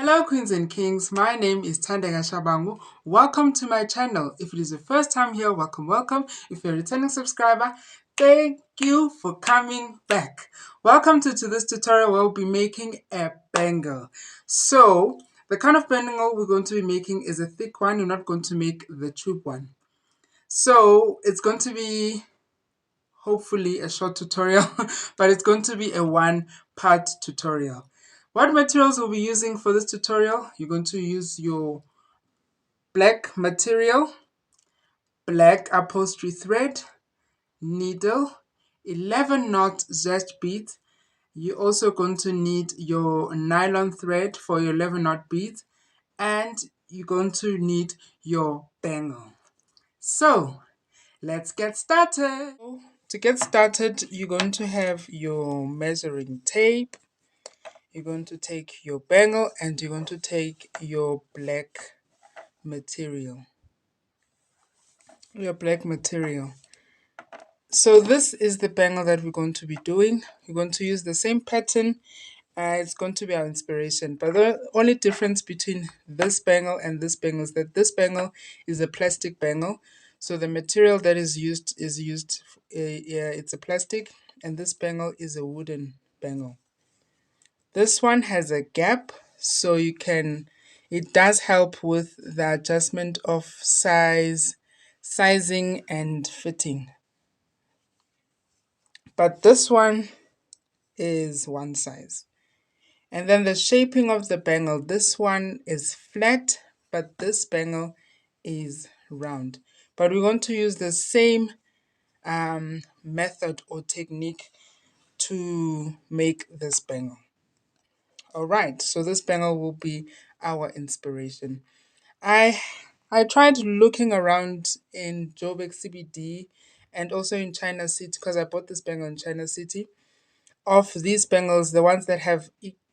Hello queens and kings, my name is Tandega Shabangu. Welcome to my channel. If it is your first time here, welcome. If you're a returning subscriber, thank you for coming back. Welcome to this tutorial where we'll be making a bangle. So, the kind of bangle we're going to be making is a thick one. You're not going to make the tube one. So, it's going to be hopefully a short tutorial, but it's going to be a one-part tutorial. What materials we'll be using for this tutorial? You're going to use your black material, black upholstery thread, needle, 11 knot zest beads. You're also going to need your nylon thread for your 11 knot beads, and you're going to need your bangle. So let's get started. To get started, you're going to have your measuring tape. You're going to take your bangle and you're going to take your black material. So this is the bangle that we're going to be doing. We're going to use the same pattern. It's going to be our inspiration. But the only difference between this bangle and this bangle is that this bangle is a plastic bangle. So the material that is used it's a plastic, and this bangle is a wooden bangle. This one has a gap, so it does help with the adjustment of sizing and fitting. But this one is one size. And then the shaping of the bangle, this one is flat, but this bangle is round. But we're going to use the same method or technique to make this bangle. Alright, so this bangle will be our inspiration. I tried looking around in Joburg CBD and also in China City, because I bought this bangle in China City. Of these bangles, the ones that have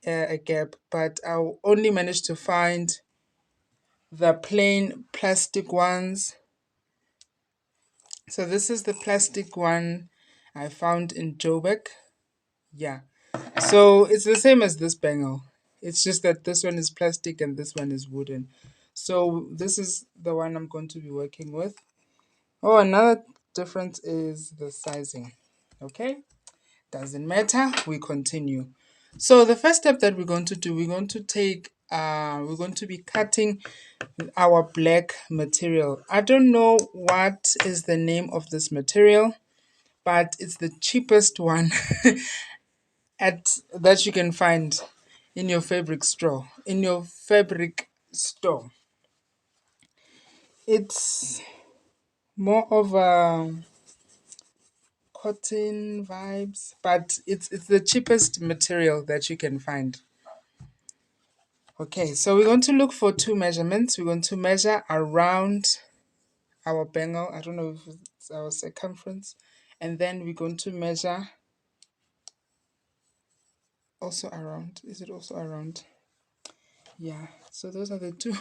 a gap, but I only managed to find the plain plastic ones. So this is the plastic one I found in Joburg. Yeah, so it's the same as this bangle. It's just that this one is plastic and this one is wooden. So this is the one I'm going to be working with. Oh, another difference is the sizing. Okay, doesn't matter, we continue. So the first step that we're going to do, we're going to be cutting our black material. I don't know what is the name of this material, but it's the cheapest one that you can find in your fabric store. It's more of a cotton vibes, but it's the cheapest material that you can find. Okay, so we're going to look for two measurements. We're going to measure around our bangle. I don't know if it's our circumference. And then we're going to measure also around. Is it also around? Yeah, so those are the two.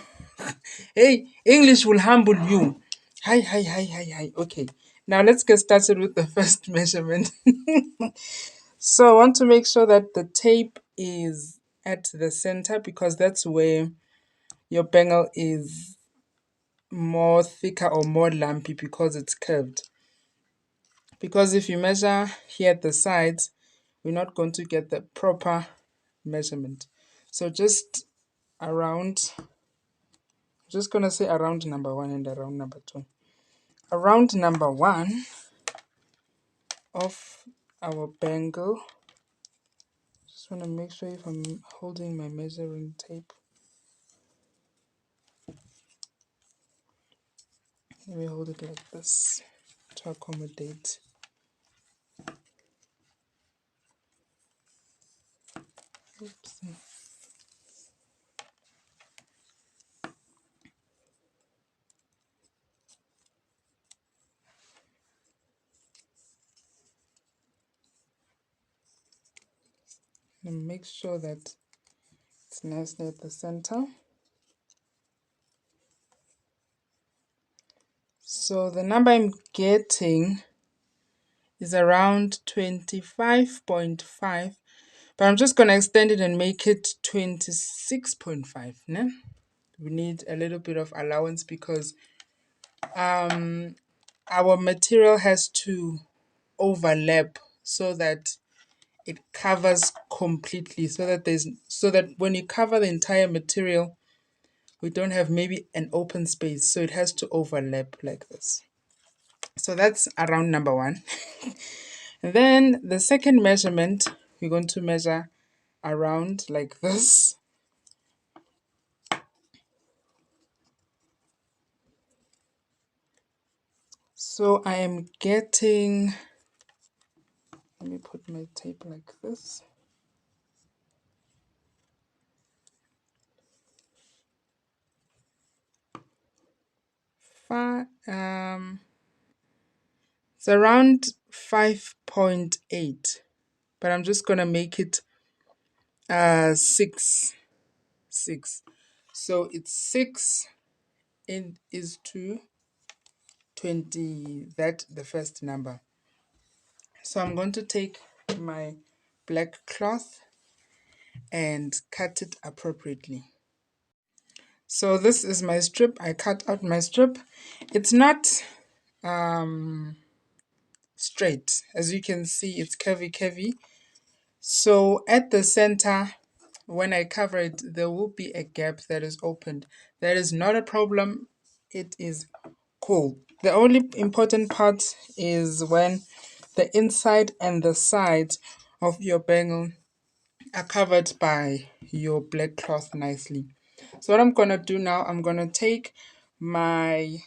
Hey, English will humble you. Hi, hi, hi, hi, hi. Okay, now let's get started with the first measurement. So I want to make sure that the tape is at the center, because that's where your bangle is more thicker or more lumpy, because it's curved. Because if you measure here at the sides, we're not going to get the proper measurement. So just around, I'm just going to say around number 1 and around number 2. Around number 1 of our bangle, just want to make sure if I'm holding my measuring tape. Let me hold it like this to accommodate. Oops. And make sure that it's nicely at the center. So the number I'm getting is around 25.5, But I'm just going to extend it and make it 26.5. Ne? We need a little bit of allowance because our material has to overlap so that it covers completely, so that when you cover the entire material, we don't have maybe an open space, so it has to overlap like this. So that's around number 1. And then the second measurement, we're going to measure around like this. So I am getting, let me put my tape like this. It's around 5.8, but I'm just gonna make it 6. So it's 6 and is to 20, that the first number. So I'm going to take my black cloth and cut it appropriately. So this is my strip. I cut out my strip. It's not straight. As you can see, it's curvy. So at the center, when I cover it, there will be a gap that is opened. That is not a problem. It is cool. The only important part is when the inside and the sides of your bangle are covered by your black cloth nicely. So what I'm going to do now, I'm going to take my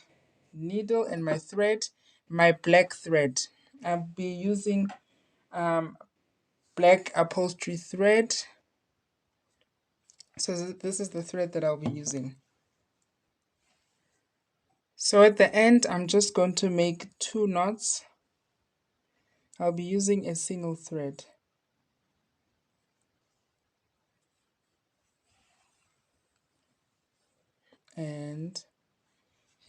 needle and my thread, my black thread. I'll be using black upholstery thread. So this is the thread that I'll be using. So at the end, I'm just going to make 2 knots. I'll be using a single thread. And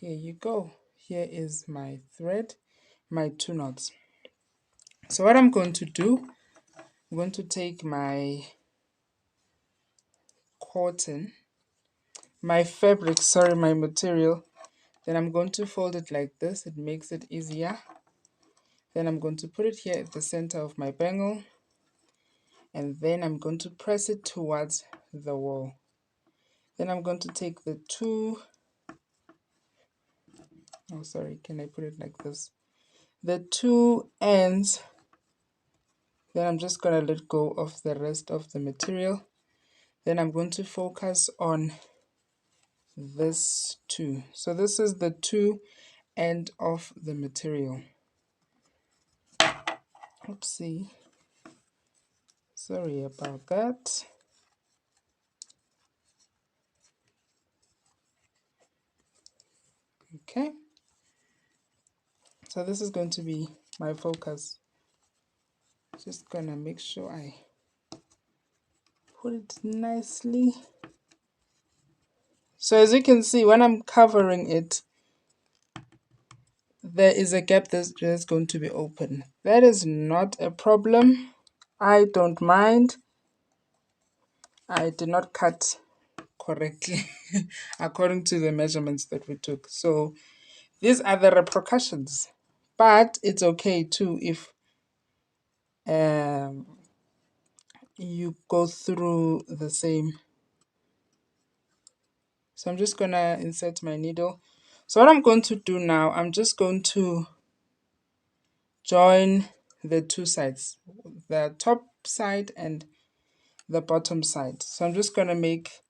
here you go. Here is my thread, my 2 knots. So what I'm going to do, I'm going to take my cotton, my fabric, sorry, my material. Then I'm going to fold it like this. It makes it easier. Then I'm going to put it here at the center of my bangle. And then I'm going to press it towards the wall. Then I'm going to take the 2, oh sorry, can I put it like this? The 2 ends. Then I'm just going to let go of the rest of the material. Then I'm going to focus on this 2. So this is the 2 end of the material. Oopsie. Sorry about that. Okay. So this is going to be my focus. Just gonna make sure I put it nicely. So as you can see, when I'm covering it, there is a gap that's going to be open. That is not a problem. I don't mind. I did not cut correctly according to the measurements that we took. So these are the repercussions. But it's okay too if you go through the same. So I'm just going to insert my needle. So what I'm going to do now, I'm just going to join the 2 sides, the top side and the bottom side. So I'm just going to make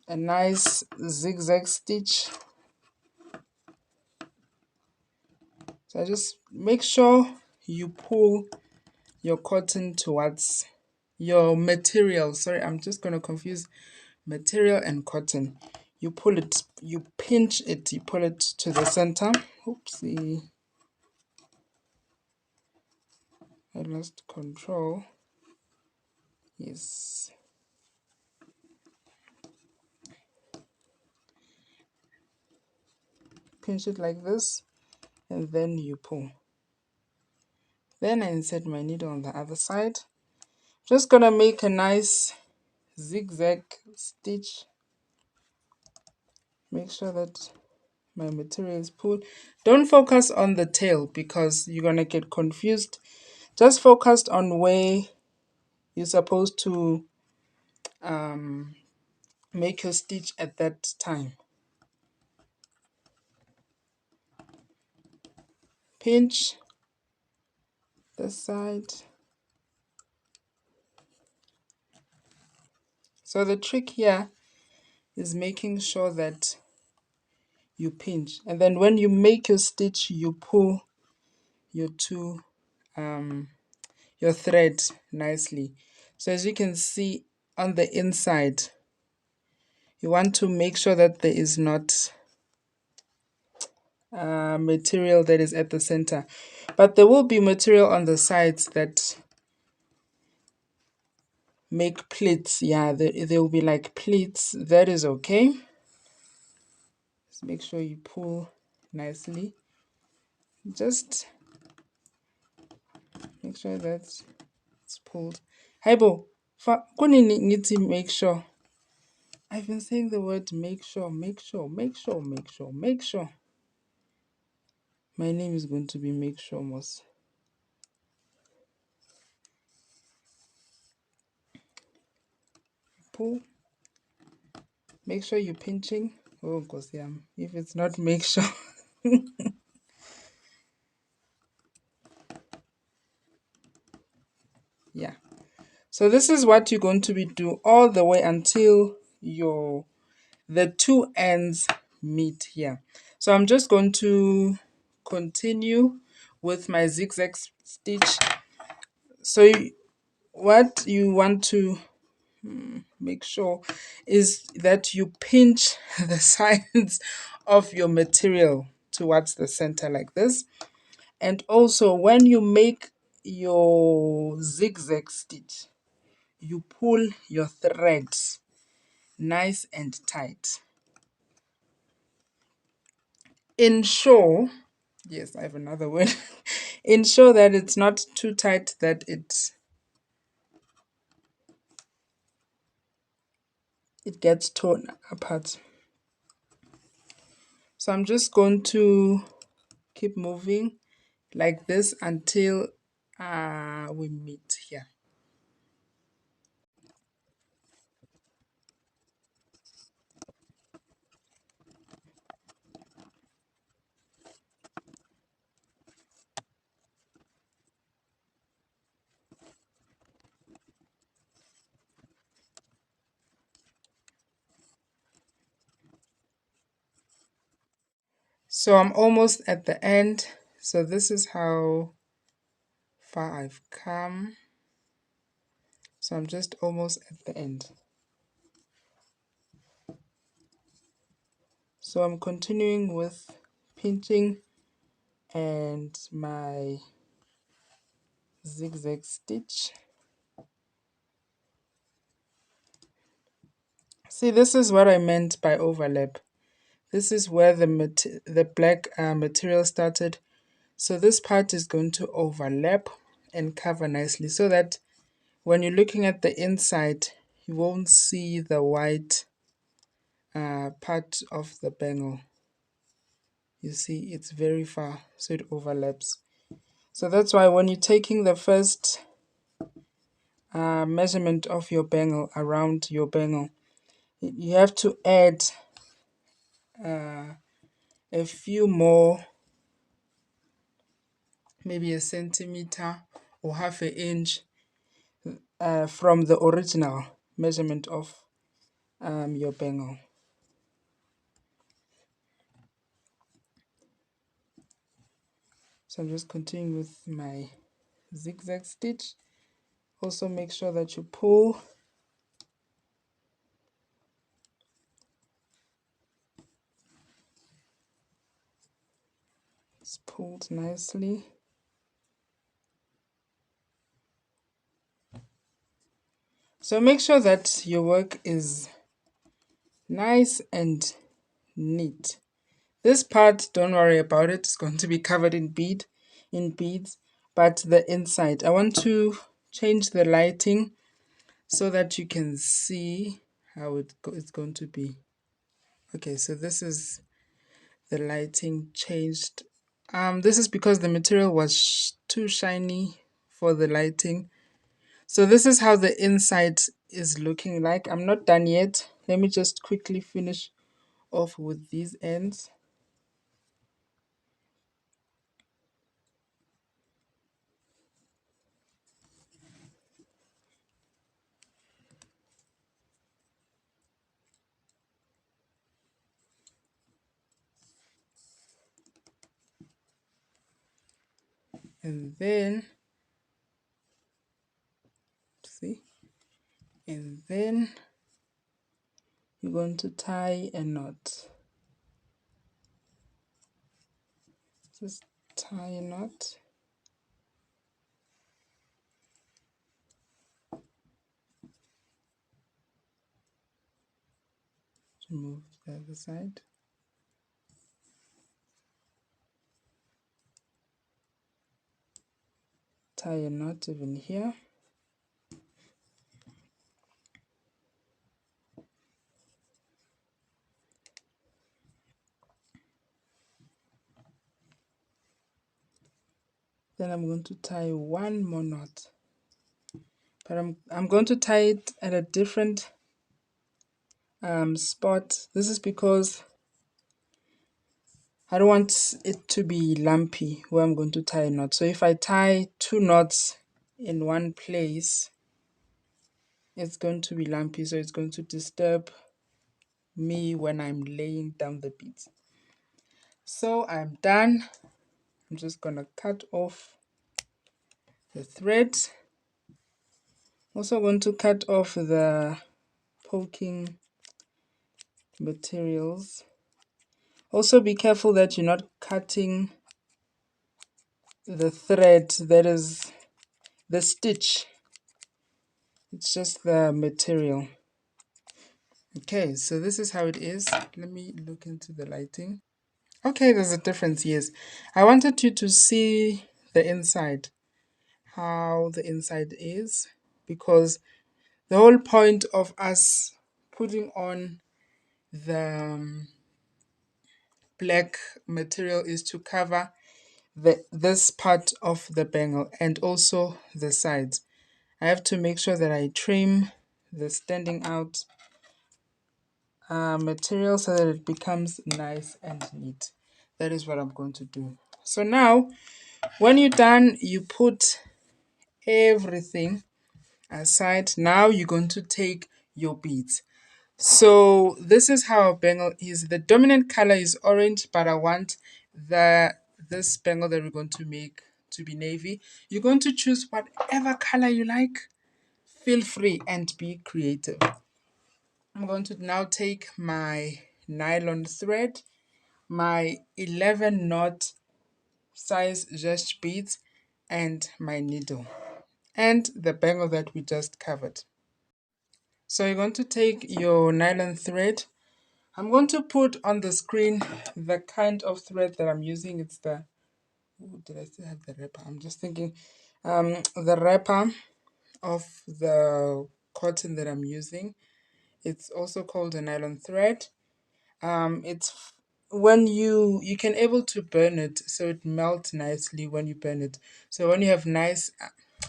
a nice zigzag stitch. So I just make sure you pull your cotton towards your material. Sorry, I'm just going to confuse material and cotton. You pull it, you pinch it, you pull it to the center. Oopsie. I lost control. Yes. Pinch it like this, and then you pull. Then I insert my needle on the other side. Just gonna make a nice zigzag stitch. Make sure that my material is pulled. Don't focus on the tail because you're gonna get confused. Just focus on where you're supposed to make your stitch at that time. Pinch the side. So the trick here is making sure that you pinch, and then when you make your stitch, you pull your your thread nicely. So as you can see on the inside, you want to make sure that there is not material that is at the center, but there will be material on the sides that make pleats. Yeah, there will be like pleats. That is okay. Just make sure you pull nicely. Just make sure that it's pulled. Haibo, kunini ngithi make sure. I've been saying the word make sure, make sure, make sure, make sure, make sure. My name is going to be Make Sure Moss. Pull. Make sure you're pinching. Oh, because yeah, if it's not, make sure. Yeah. So this is what you're going to be do all the way until the two ends meet here. So I'm just going to continue with my zigzag stitch. So what you want to make sure is that you pinch the sides of your material towards the center like this. And also when you make your zigzag stitch, you pull your threads nice and tight. Ensure, yes, I have another word. Ensure that it's not too tight that it gets torn apart. So I'm just going to keep moving like this until we meet here. So I'm almost at the end. So this is how far I've come. So I'm just almost at the end. So I'm continuing with pinching and my zigzag stitch. See, this is what I meant by overlap. This is where the black material started. So this part is going to overlap and cover nicely so that when you're looking at the inside, you won't see the white part of the bangle. You see, it's very far, so it overlaps. So that's why when you're taking the first measurement of your bangle, around your bangle, you have to add a few more, maybe a centimeter or half an inch from the original measurement of your bangle. So I'm just continuing with my zigzag stitch. Also make sure that you pull. It's pulled nicely. So make sure that your work is nice and neat. This part, don't worry about it. It's going to be covered in beads. But the inside, I want to change the lighting so that you can see how it's going to be. Okay, so this is the lighting changed. This is because the material was too shiny for the lighting. So this is how the inside is looking like. I'm not done yet. Let me just quickly finish off with these ends. And then, see, and then you're going to tie a knot. Just tie a knot. Move the other side. Tie a knot even here. Then I'm going to tie one more knot. But I'm going to tie it at a different spot. This is because I don't want it to be lumpy where I'm going to tie a knot. So if I tie two knots in one place, it's going to be lumpy, so it's going to disturb me when I'm laying down the beads. So I'm done. I'm just gonna cut off the thread. Also going to cut off the poking materials. Also be careful that you're not cutting the thread, that is the stitch. It's just the material. Okay, so this is how it is. Let me look into the lighting. Okay, there's a difference, yes. I wanted you to see the inside, how the inside is, because the whole point of us putting on the black material is to cover this part of the bangle and also the sides. I have to make sure that I trim the standing out material so that it becomes nice and neat. That is what I'm going to do. So now, when you're done, you put everything aside. Now you're going to take your beads. So this is how a bangle is. The dominant color is orange, but I want this bangle that we're going to make to be navy. You're going to choose whatever color you like. Feel free and be creative. I'm going to now take my nylon thread, my 11 knot size zest beads, and my needle, and the bangle that we just covered. So you're going to take your nylon thread. I'm going to put on the screen the kind of thread that I'm using. It's the, oh, did I still have the wrapper? I'm just thinking the wrapper of the cotton that I'm using. It's also called a nylon thread. It's when you can able to burn it, so it melts nicely when you burn it. So when you have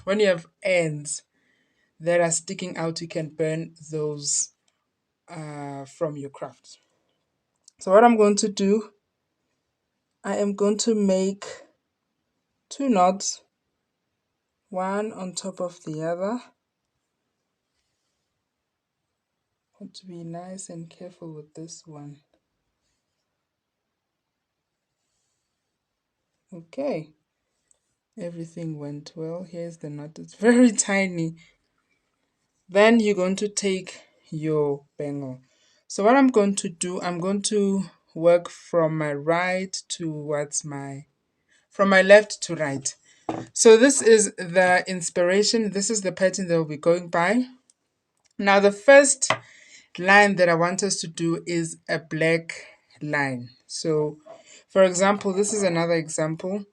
when you have ends that are sticking out, you can burn those from your craft. So what I'm going to do, I am going to make two knots, one on top of the other. I want to be nice and careful with this one. Okay, everything went well. Here's the knot, it's very tiny. Then you're going to take your bangle. So what I'm going to do, I'm going to work from my right towards from my left to right. So this is the inspiration. This is the pattern that we'll be going by. Now the first line that I want us to do is a black line. So for example, this is another example.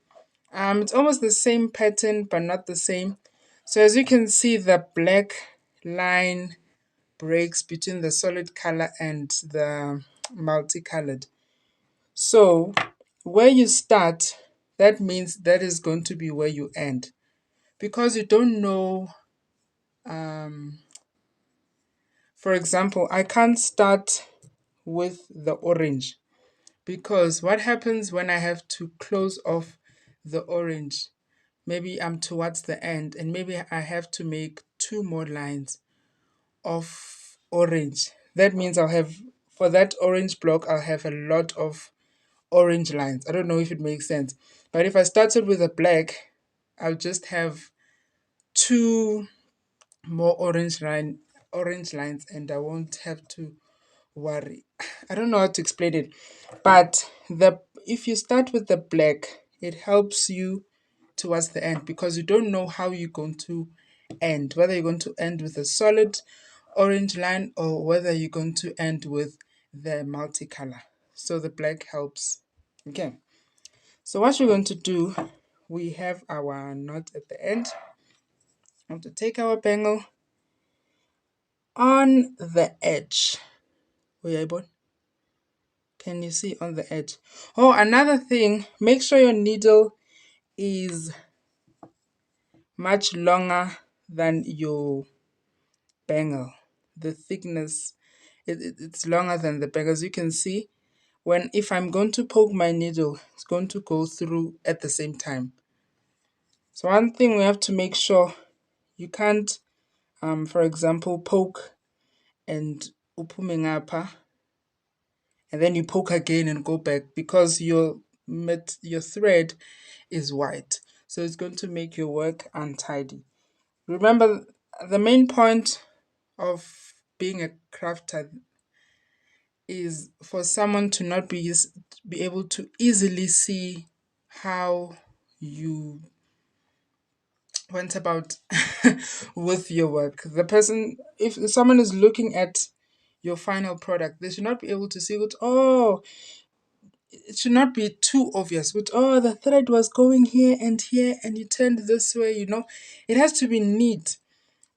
It's almost the same pattern, but not the same. So as you can see, the black line breaks between the solid color and the multicolored. So where you start, that means that is going to be where you end, because you don't know. For example, I can't start with the orange, because what happens when I have to close off the orange? Maybe I'm towards the end and maybe I have to make two more lines of orange. That means I'll have, for that orange block, I'll have a lot of orange lines. I don't know if it makes sense. But if I started with a black, I'll just have two more orange lines and I won't have to worry. I don't know how to explain it. But the if you start with the black, it helps you towards the end, because you don't know how you're going to end, whether you're going to end with a solid orange line or whether you're going to end with the multicolor. So the black helps. Okay, so what we're going to do, we have our knot at the end. We have to take our bangle on the edge. Were you able? Can you see on the edge? Oh, another thing, make sure your needle is much longer than your bangle. The thickness, it's longer than the bangle. As you can see, if I'm going to poke my needle, it's going to go through at the same time. So one thing we have to make sure, you can't, for example, poke and uphume ngapha, and then you poke again and go back, because your thread is white, so it's going to make your work untidy. Remember, the main point of being a crafter is for someone to not be able to easily see how you went about with your work. The person, if someone is looking at your final product, they should not be able to see what, oh, it should not be too obvious. But oh, the thread was going here and you turned this way, It has to be neat.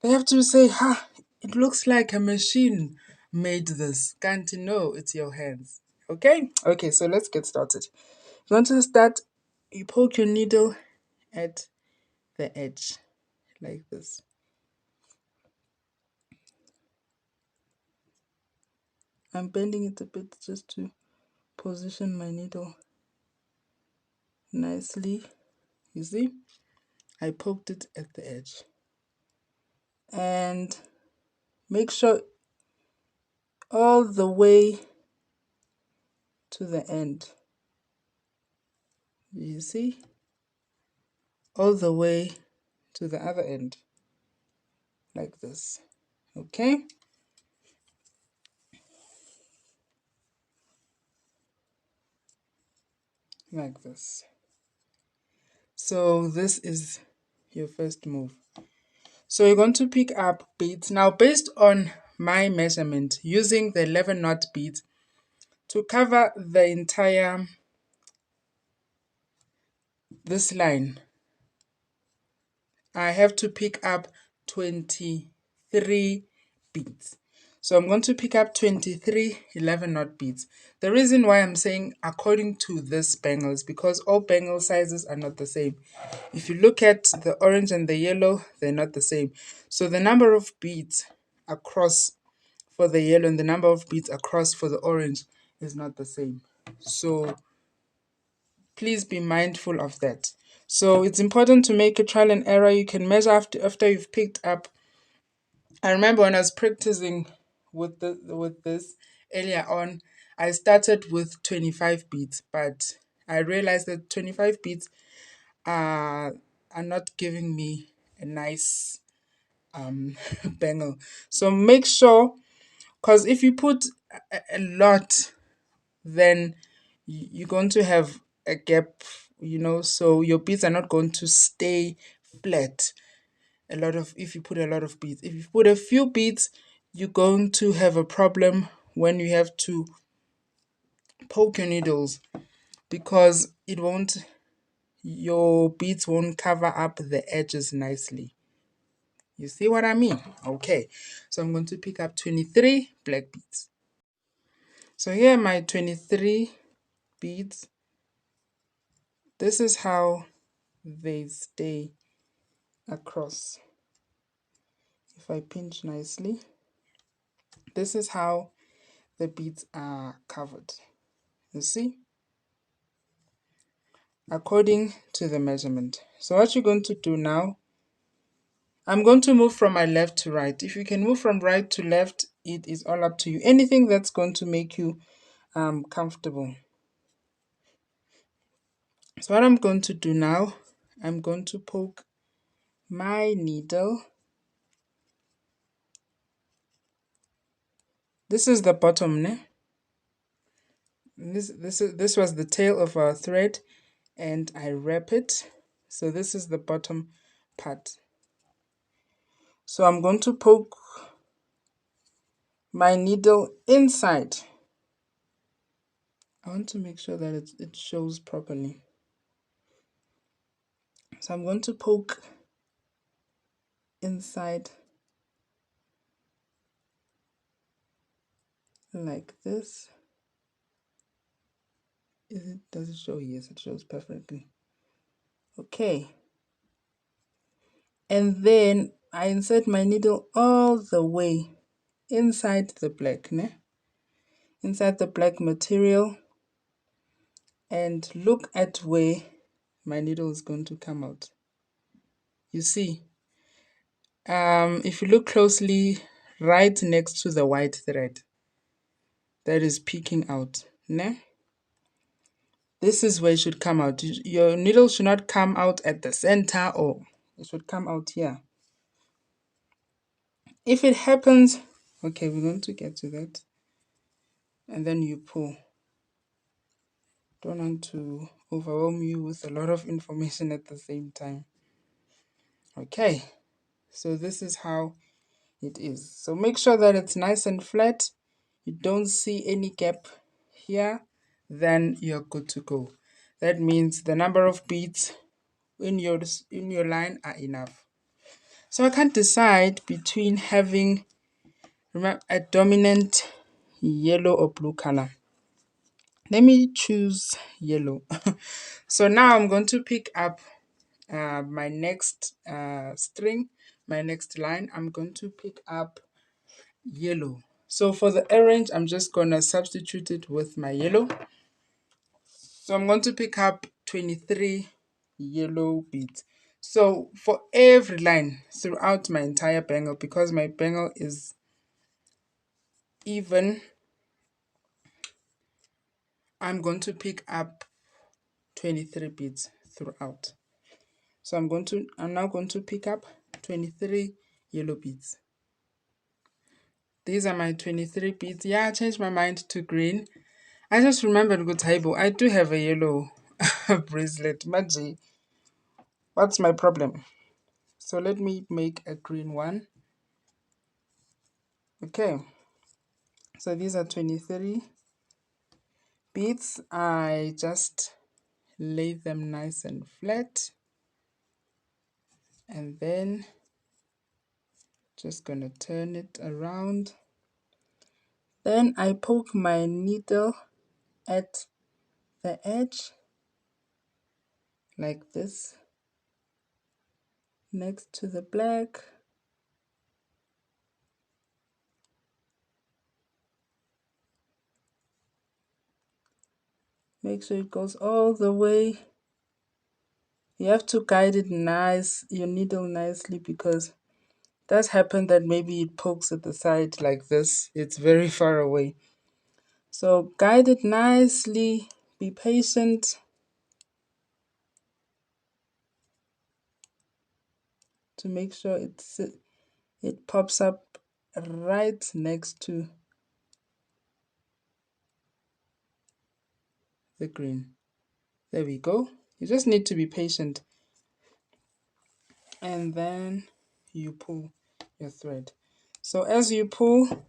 They have to say, ha, it looks like a machine made this. Can't you know it's your hands? Okay? Okay, so let's get started. You want to start, you poke your needle at the edge, like this. I'm bending it a bit just to position my needle nicely. You see? I poked it at the edge. And make sure all the way to the end. You see? All the way to the other end. Like this. Okay? Like this. So this is your first move. So you're going to pick up beads. Now, based on my measurement, using the 11 knot beads to cover the entire this line, I have to pick up 23 beads. So I'm going to pick up 23 11 knot beads. The reason why I'm saying according to this bangle is because all bangle sizes are not the same. If you look at the orange and the yellow, they're not the same. So the number of beads across for the yellow and the number of beads across for the orange is not the same. So please be mindful of that. So it's important to make a trial and error. You can measure after you've picked up. I remember when I was practicing with this earlier on, I started with 25 beads, but I realized that 25 beads are not giving me a nice bangle. So make sure, because if you put a lot, then you're going to have a gap, so your beads are not going to stay flat. If you put a lot of beads, if you put a few beads, you're going to have a problem when you have to poke your needles, because your beads won't cover up the edges nicely. You see what I mean? Okay, so I'm going to pick up 23 black beads. So here are my 23 beads. This is how they stay across. If I pinch nicely, this is how the beads are covered. You see? According to the measurement. So what you're going to do now, I'm going to move from my left to right. If you can move from right to left, it is all up to you. Anything that's going to make you comfortable. So what I'm going to do now, I'm going to poke my needle. This is the bottom, ne? This was the tail of our thread, and I wrap it. So this is the bottom part. So I'm going to poke my needle inside. I want to make sure that it shows properly. So I'm going to poke inside like this. Does it show? Yes, it shows perfectly. Okay. And then I insert my needle all the way inside the black, ne? Inside the black material, and look at where my needle is going to come out. You see, if you look closely, right next to the white thread that is peeking out, ne? This is where it should come out. Your needle should not come out at the center, or it should come out here. If it happens, okay, we're going to get to that. And then you pull. Don't want to overwhelm you with a lot of information at the same time. Okay, so this is how it is. So make sure that it's nice and flat. You don't see any gap here, then you're good to go. That means the number of beads in your line are enough. So I can't decide between having a dominant yellow or blue color. Let me choose yellow. So now I'm going to pick up my next string, my next line. I'm going to pick up yellow. So for the orange, I'm just going to substitute it with my yellow. So I'm going to pick up 23 yellow beads. So for every line throughout my entire bangle, because my bangle is even, I'm going to pick up 23 beads throughout. So I'm now going to pick up 23 yellow beads. These are my 23 beads. Yeah, I changed my mind to green. I just remembered, good table, I do have a yellow bracelet. Maji, what's my problem? So let me make a green one. Okay, so these are 23 beads. I just lay them nice and flat, and then just gonna turn it around. Then I poke my needle at the edge like this, next to the black. Make sure it goes all the way. You have to guide it your needle nicely, because it does happen that maybe it pokes at the side like this. It's very far away. So guide it nicely, be patient. To make sure it pops up right next to the green. There we go. You just need to be patient. And then you pull your thread. So as you pull,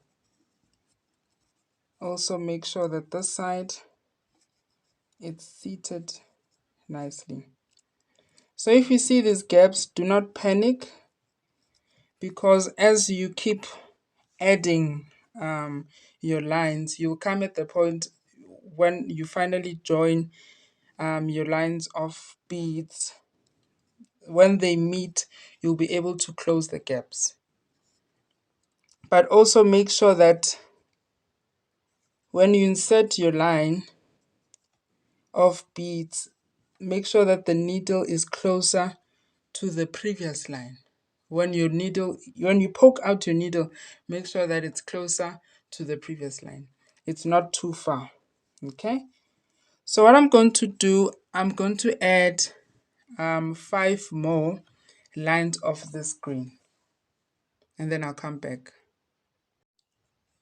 also make sure that this side it's seated nicely. So if you see these gaps, do not panic, because as you keep adding your lines, you'll come at the point when you finally join your lines of beads. When they meet, you'll be able to close the gaps. But also make sure that when you insert your line of beads, make sure that the needle is closer to the previous line. When you poke out your needle, make sure that it's closer to the previous line. It's not too far. Okay? So what I'm going to do, I'm going to add 5 more lines of this green, and then I'll come back.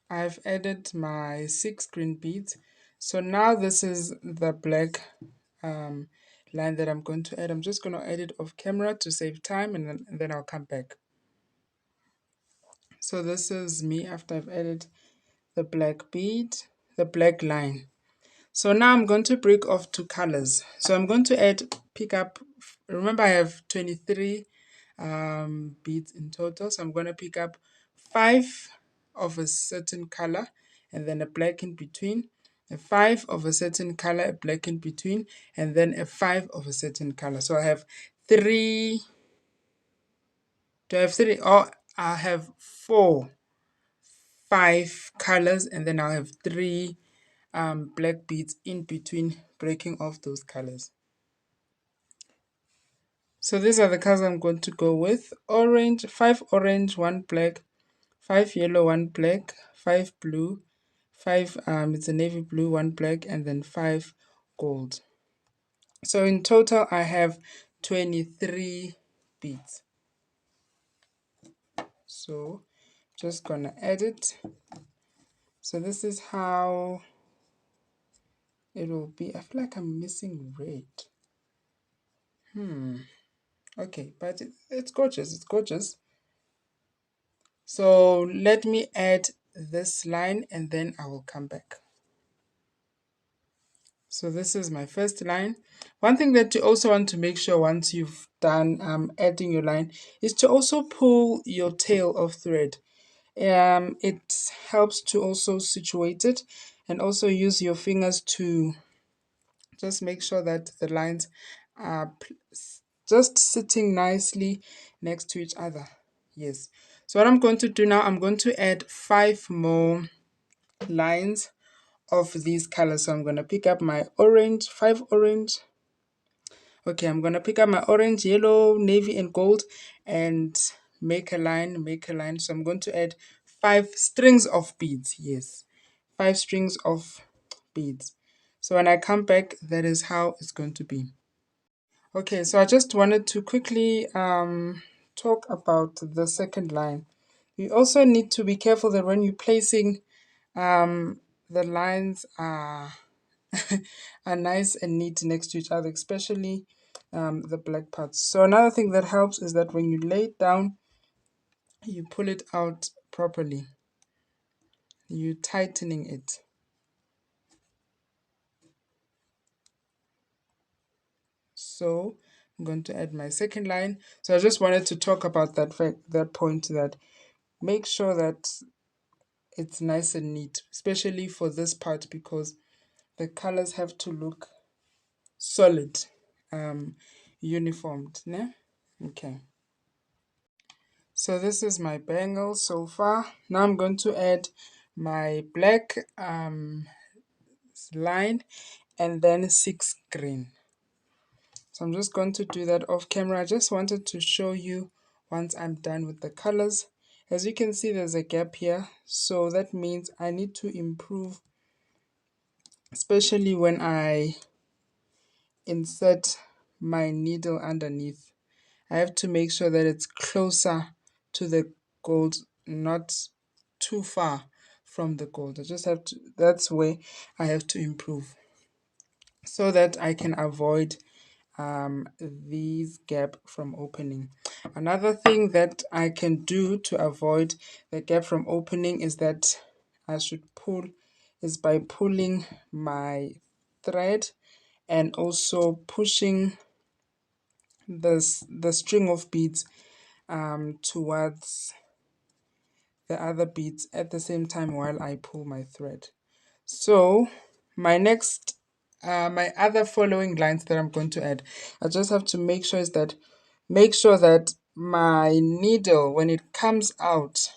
I've added my 6 green beads. So now this is the black um, line that I'm going to add. I'm just going to add it off camera to save time, and then I'll come back. So this is me after I've added the black bead, the black line. So now I'm going to break off 2 colors. So I'm going to pick up, remember I have 23 beads in total. So I'm going to pick up 5 of a certain color and then a black in between, a 5 of a certain color, a black in between, and then a 5 of a certain color. So I have 3, do I have 3? Oh, I have 4, 5 colors, and then I'll have 3 black beads in between, breaking off those colors. So these are the colors I'm going to go with. Orange, 5 orange, 1 black, 5 yellow, 1 black, 5 blue, 5 it's a navy blue, 1 black, and then 5 gold. So in total I have 23 beads. So just gonna add it. So this is how it will be. I feel like I'm missing red. Okay, but it's gorgeous. It's gorgeous. So let me add this line and then I will come back. So this is my first line. One thing that you also want to make sure once you've done adding your line is to also pull your tail of thread. It helps to also situate it, and also use your fingers to just make sure that the lines are just sitting nicely next to each other. Yes. So what I'm going to do now, I'm going to add 5 more lines of these colors. So I'm going to pick up my orange, 5 orange. Okay, I'm going to pick up my orange, yellow, navy, and gold, and make a line, make a line. So I'm going to add 5 strings of beads. Yes, 5 strings of beads. So when I come back, that is how it's going to be. Okay, so I just wanted to quickly talk about the second line. You also need to be careful that when you're placing the lines are are nice and neat next to each other, especially the black parts. So another thing that helps is that when you lay it down, you pull it out properly. You tightening it. So I'm going to add my second line. So I just wanted to talk about that point, that make sure that it's nice and neat, especially for this part, because the colors have to look solid, uniformed. Ne? Okay. So this is my bangle so far. Now I'm going to add my black line and then 6 green. So I'm just going to do that off camera. I just wanted to show you once I'm done with the colors. As you can see, there's a gap here. So that means I need to improve, especially when I insert my needle underneath. I have to make sure that it's closer to the gold, not too far from the gold. I just have to, that's where I have to improve, so that I can avoid these gap from opening. Another thing that I can do to avoid the gap from opening is that I should pull, is by pulling my thread and also pushing the string of beads towards the other beads at the same time while I pull my thread. So my next my other following lines that I'm going to add, I just have to make sure that my needle, when it comes out,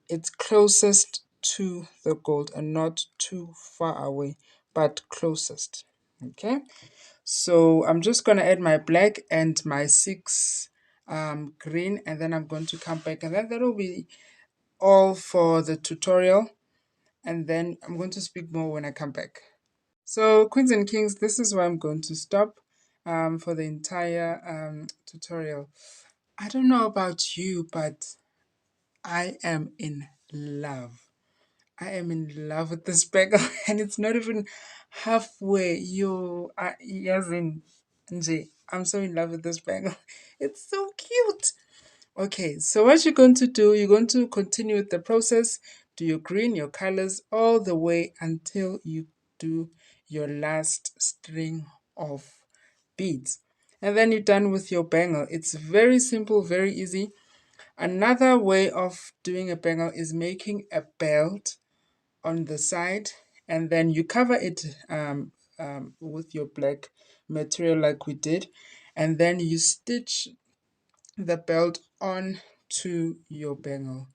it's closest to the gold and not too far away, but closest. Okay, so I'm just going to add my black and my 6 green, and then I'm going to come back, and then that will be all for the tutorial, and then I'm going to speak more when I come back. So queens and kings, this is where I'm going to stop for the entire tutorial. I don't know about you, but I am in love. I am in love with this bangle, and it's not even halfway. As in, Nje, I'm so in love with this bangle. It's so cute. Okay, so what you're going to do, you're going to continue with the process, do your green, your colors, all the way until you do your last string of beads. And then you're done with your bangle. It's very simple, very easy. Another way of doing a bangle is making a belt on the side, and then you cover it with your black material like we did, and then you stitch the belt on to your bangle.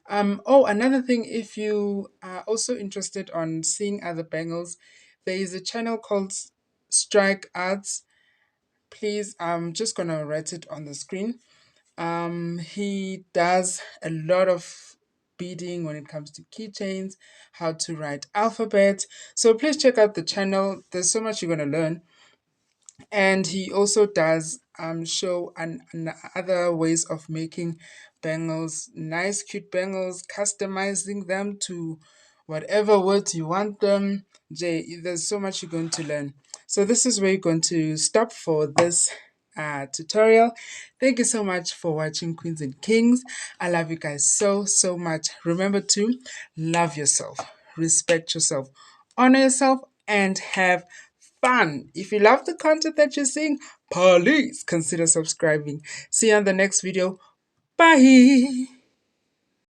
Oh, another thing, if you are also interested on seeing other bangles, there is a channel called Strike Arts. Please, I'm just gonna write it on the screen. He does a lot of beading when it comes to keychains, how to write alphabet. So please check out the channel. There's so much you're gonna learn. And he also does show other ways of making bangles, nice cute bangles, customizing them to whatever words you want them. Jay, there's so much you're going to learn. So this is where you're going to stop for this tutorial. Thank you so much for watching Queens and Kings. I love you guys so much. Remember to love yourself, respect yourself, honor yourself, and have fun. If you love the content that you're seeing, please consider subscribing. See you on the next video. Bye.